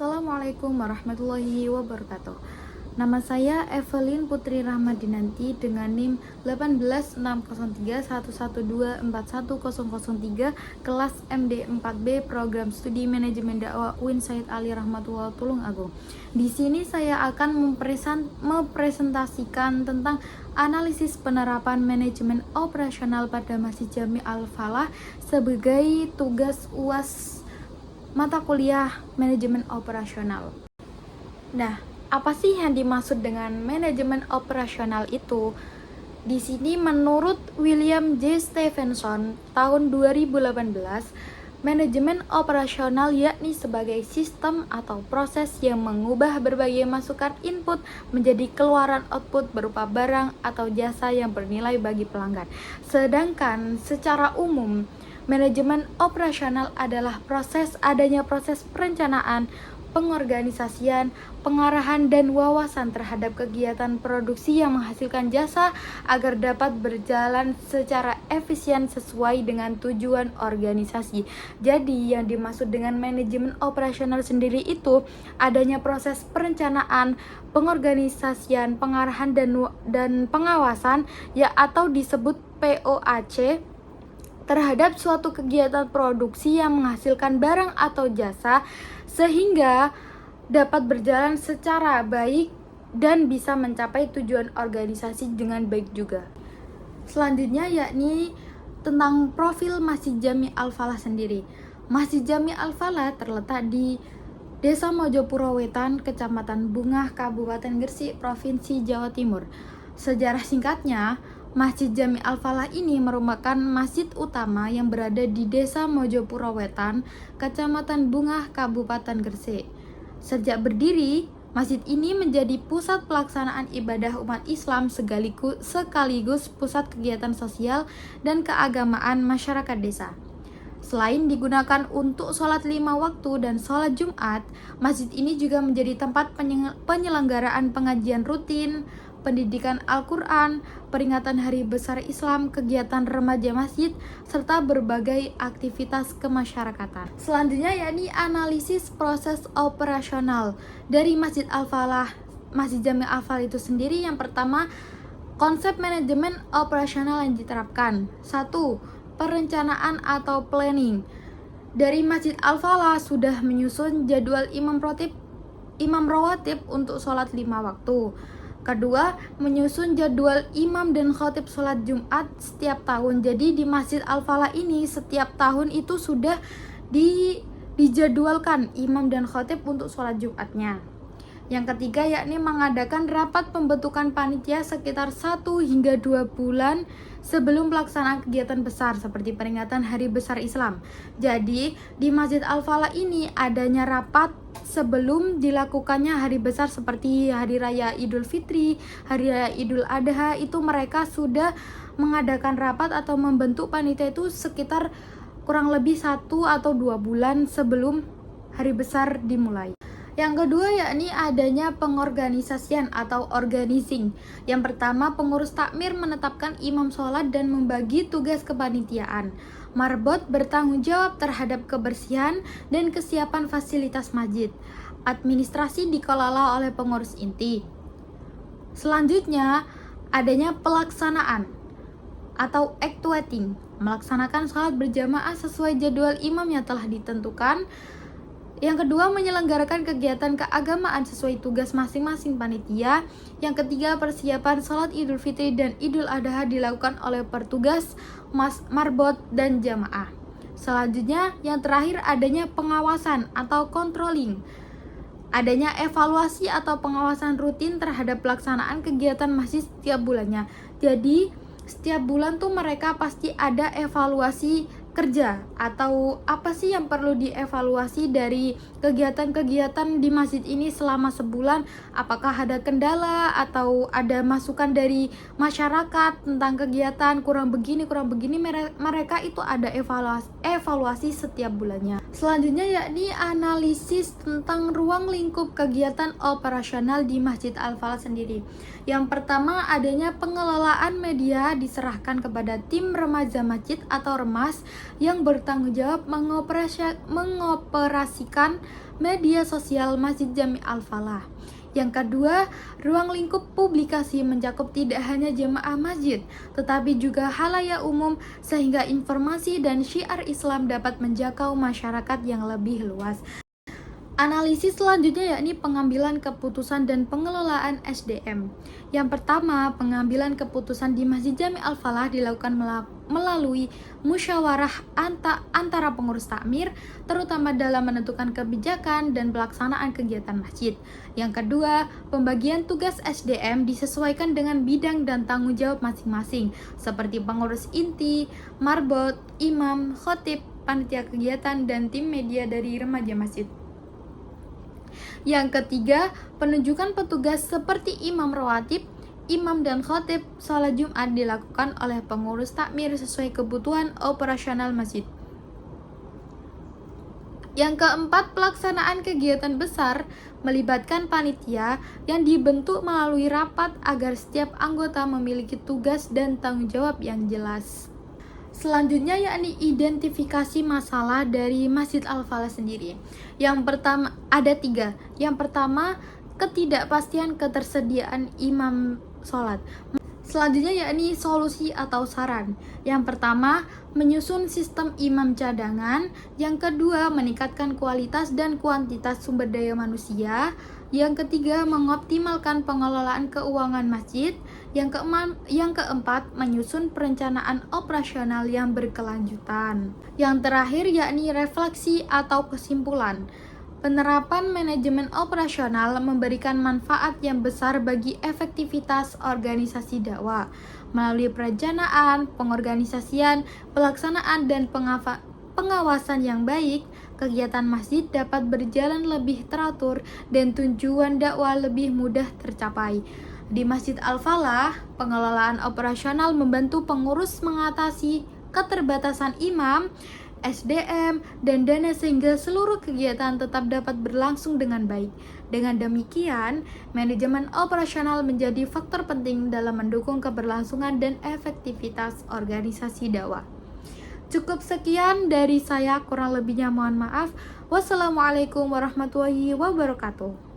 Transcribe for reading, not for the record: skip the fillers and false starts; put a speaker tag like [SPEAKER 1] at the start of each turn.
[SPEAKER 1] Assalamualaikum warahmatullahi wabarakatuh. Nama saya Evelyn Putri Rahmadinanti dengan NIM 1860311241003 kelas MD4B Program Studi Manajemen Dakwah UIN Said Ali Rahmatullah Tulungagung. Di sini saya akan mempresentasikan tentang analisis penerapan manajemen operasional pada Masjid Jami Al-Falah sebagai tugas UAS mata kuliah manajemen operasional. Nah, apa sih yang dimaksud dengan manajemen operasional itu? Di sini menurut William J. Stevenson tahun 2018, manajemen operasional yakni sebagai sistem atau proses yang mengubah berbagai masukan input menjadi keluaran output berupa barang atau jasa yang bernilai bagi pelanggan. Sedangkan secara umum, manajemen operasional adalah adanya proses perencanaan, pengorganisasian, pengarahan, dan wawasan terhadap kegiatan produksi yang menghasilkan jasa agar dapat berjalan secara efisien sesuai dengan tujuan organisasi. Jadi, yang dimaksud dengan manajemen operasional sendiri itu adanya proses perencanaan, pengorganisasian, pengarahan, dan pengawasan, ya atau disebut POAC, terhadap suatu kegiatan produksi yang menghasilkan barang atau jasa sehingga dapat berjalan secara baik dan bisa mencapai tujuan organisasi dengan baik juga. Selanjutnya yakni tentang profil Masjid Jami Al-Falah sendiri. Masjid Jami Al-Falah terletak di Desa Mojopuro Wetan, Kecamatan Bungah, Kabupaten Gresik, Provinsi Jawa Timur. Sejarah singkatnya, Masjid Jami Al-Falah ini merupakan masjid utama yang berada di Desa Mojopuro Wetan, Kecamatan Bungah, Kabupaten Gresik. Sejak berdiri, masjid ini menjadi pusat pelaksanaan ibadah umat Islam sekaligus pusat kegiatan sosial dan keagamaan masyarakat desa. Selain digunakan untuk sholat 5 waktu dan sholat Jumat, masjid ini juga menjadi tempat penyelenggaraan pengajian rutin, pendidikan Al-Quran, peringatan Hari Besar Islam, kegiatan remaja masjid, serta berbagai aktivitas kemasyarakatan. Selanjutnya yakni analisis proses operasional dari Masjid Al-Falah, Masjid Jami Al-Falah itu sendiri. Yang pertama, konsep manajemen operasional yang diterapkan. 1. Perencanaan atau planning. Dari Masjid Al-Falah sudah menyusun jadwal imam rawatib untuk sholat 5 waktu. Kedua, menyusun jadwal imam dan khatib sholat Jumat setiap tahun. Jadi di Masjid Al-Falah ini setiap tahun itu sudah dijadwalkan imam dan khatib untuk sholat Jumatnya. Yang ketiga yakni mengadakan rapat pembentukan panitia sekitar 1 hingga 2 bulan sebelum pelaksanaan kegiatan besar seperti peringatan Hari Besar Islam. Jadi di Masjid Al-Falah ini adanya rapat sebelum dilakukannya hari besar seperti Hari Raya Idul Fitri, Hari Raya Idul Adha, itu mereka sudah mengadakan rapat atau membentuk panitia itu sekitar kurang lebih 1 atau 2 bulan sebelum hari besar dimulai. Yang kedua yakni adanya pengorganisasian atau organizing. Yang pertama, pengurus takmir menetapkan imam sholat dan membagi tugas kepanitiaan. Marbot bertanggung jawab terhadap kebersihan dan kesiapan fasilitas masjid. Administrasi dikelola oleh pengurus inti. Selanjutnya, adanya pelaksanaan atau actuating, melaksanakan sholat berjamaah sesuai jadwal imam yang telah ditentukan. Yang kedua, menyelenggarakan kegiatan keagamaan sesuai tugas masing-masing panitia. Yang ketiga, persiapan sholat Idul Fitri dan Idul Adha dilakukan oleh petugas marbot dan jamaah. Selanjutnya, yang terakhir adanya pengawasan atau controlling. Adanya evaluasi atau pengawasan rutin terhadap pelaksanaan kegiatan masjid setiap bulannya. Jadi, setiap bulan tuh mereka pasti ada evaluasi kerja atau apa sih yang perlu dievaluasi dari kegiatan-kegiatan di masjid ini selama sebulan, apakah ada kendala atau ada masukan dari masyarakat tentang kegiatan kurang begini mereka itu ada evaluasi setiap bulannya. Selanjutnya yakni analisis tentang ruang lingkup kegiatan operasional di Masjid Al-Falah sendiri. Yang pertama, adanya pengelolaan media diserahkan kepada tim remaja masjid atau remas yang bertanggung jawab mengoperasikan media sosial Masjid Jami Al-Falah. Yang kedua, ruang lingkup publikasi mencakup tidak hanya jemaah masjid, tetapi juga halayak umum sehingga informasi dan syiar Islam dapat menjangkau masyarakat yang lebih luas. Analisis selanjutnya yakni pengambilan keputusan dan pengelolaan SDM. Yang pertama, pengambilan keputusan di Masjid Jami Al-Falah dilakukan melalui musyawarah antara pengurus takmir, terutama dalam menentukan kebijakan dan pelaksanaan kegiatan masjid. Yang kedua, pembagian tugas SDM disesuaikan dengan bidang dan tanggung jawab masing-masing, seperti pengurus inti, marbot, imam, khotib, panitia kegiatan, dan tim media dari remaja masjid. Yang ketiga, penunjukan petugas seperti imam rawatib, imam dan khotib sholat Jumat dilakukan oleh pengurus takmir sesuai kebutuhan operasional masjid. Yang keempat, pelaksanaan kegiatan besar melibatkan panitia yang dibentuk melalui rapat agar setiap anggota memiliki tugas dan tanggung jawab yang jelas. Selanjutnya yakni identifikasi masalah dari Masjid Al-Falah sendiri. Yang pertama, ada 3. Yang pertama, ketidakpastian ketersediaan imam sholat. Selanjutnya yakni solusi atau saran. Yang pertama, menyusun sistem imam cadangan. Yang kedua, meningkatkan kualitas dan kuantitas sumber daya manusia. Yang ketiga, mengoptimalkan pengelolaan keuangan masjid. Yang keempat, menyusun perencanaan operasional yang berkelanjutan. Yang terakhir yakni refleksi atau kesimpulan. Penerapan manajemen operasional memberikan manfaat yang besar bagi efektivitas organisasi dakwah. Melalui perencanaan, pengorganisasian, pelaksanaan, dan pengawasan yang baik, kegiatan masjid dapat berjalan lebih teratur dan tujuan dakwah lebih mudah tercapai. Di Masjid Al-Falah, pengelolaan operasional membantu pengurus mengatasi keterbatasan imam, SDM, dan dana sehingga seluruh kegiatan tetap dapat berlangsung dengan baik. Dengan demikian, manajemen operasional menjadi faktor penting dalam mendukung keberlangsungan dan efektivitas organisasi dakwah. Cukup sekian dari saya, kurang lebihnya mohon maaf. Wassalamualaikum warahmatullahi wabarakatuh.